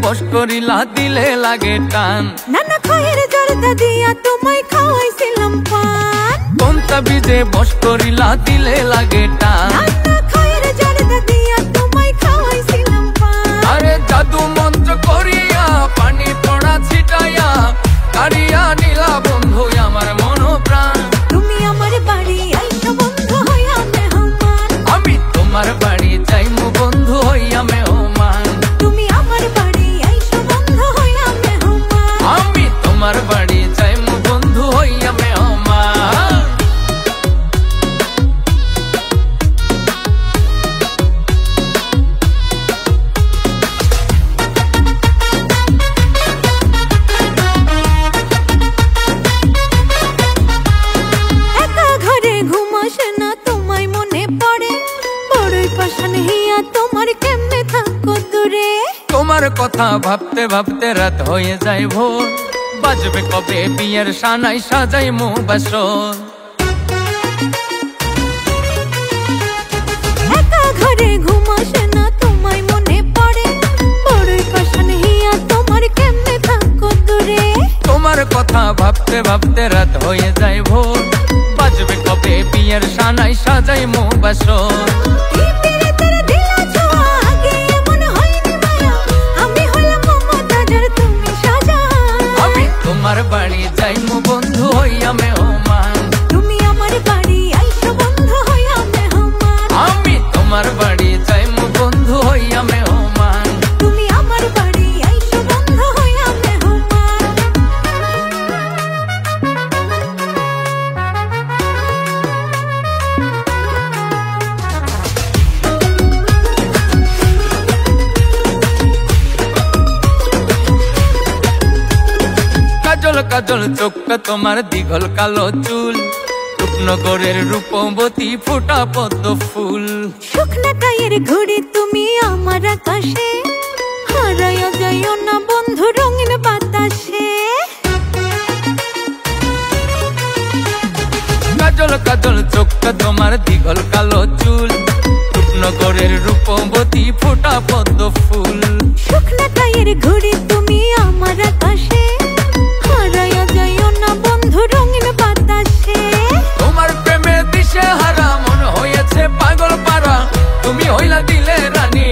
বস করিলা দিলে লাগে টান। নানা খয়ের জর্দা দিয়া তোমায় খাওয়াইছিলাম পান। কোন তাবিজে বস করিলা দিলে লাগে টান। নানা খয়ের জর্দা দিয়া তোমায় খাওয়াইছিলাম পান। আরে জাদু মন্ত্র করিয়া পানি পড়া ছিটাইয়া কারিয়া নীলা বন্ধু আমার মন প্রাণ। তুমি আমার বাড়ি আইসো বন্ধু হইয়া মেহমান। আমি তোমার বাড়ি যাইমু বন্ধু হইয়া মেহমান। তুমি আমার বাড়ি আইসো বন্ধু হইয়া মেহমান। আমি তোমার বাড়ি যাইমু বন্ধু হইয়া মেহমান। একা ঘরে ঘুমাস না তোমায় মনে পড়ে। বড়ই পাশান হিয়া তোমার কেমনে থাকো দূরে। তোমার কথা ভাবতে ভাবতে রাত হয়ে যায় ভোর। বাজবে কবে বিয়ের সানাই সাজাইমু বাসর। একা ঘরে ঘুমাস না তোমায় মনে পড়ে। বড়ই পাশান হিয়া তোমার কেমনে থাকো দূরে। তোমার কথা ভাবতে ভাবতে রাত হয়ে যায় ভোর। বাজবে কবে বিয়ের সানাই সাজাইমু বাসর। এই পিরিতের দিলা ছোঁয়া আগে এমন হয়নি মায়া। আমি হলাম মমতাজের তুমি শাহজাহান। আমি তোমার বাড়ি যাইমু বন্ধু হইয়া মেহমান। তুমি আমার বাড়ি আইসো বন্ধু হইয়া মেহমান। আমি তোমার বাড়ি যাইমু বন্ধু হইয়া মেহমান। তুমি আমার বাড়ি আইসো বন্ধু হইয়া মেহমান। কাজল কাজল চোখটা তোমার দিঘল কালো চুল। রূপনগরের রূপবতী ফোটা পদ্ম ফুল। শুকনা কায়ের ঘড়ি তুমি আমার আকাশে। হারাইয়া যাইও না বন্ধু রঙিন বাতাসে। কাজল কাজল চোখটা তোমার দিঘল কালো চুল। রূপনগরের রূপবতী ফোটা পদ্ম ফুল। শুকনা কায়ের ঘড়ি তুমি আমার আকাশে। হারাইয়া যাইও না বন্ধু রঙিন বাতাসে। তোমার প্রেমে দিশে হারা মন হয়েছে পাগল পারা। তুমি হইলা দিলে রানী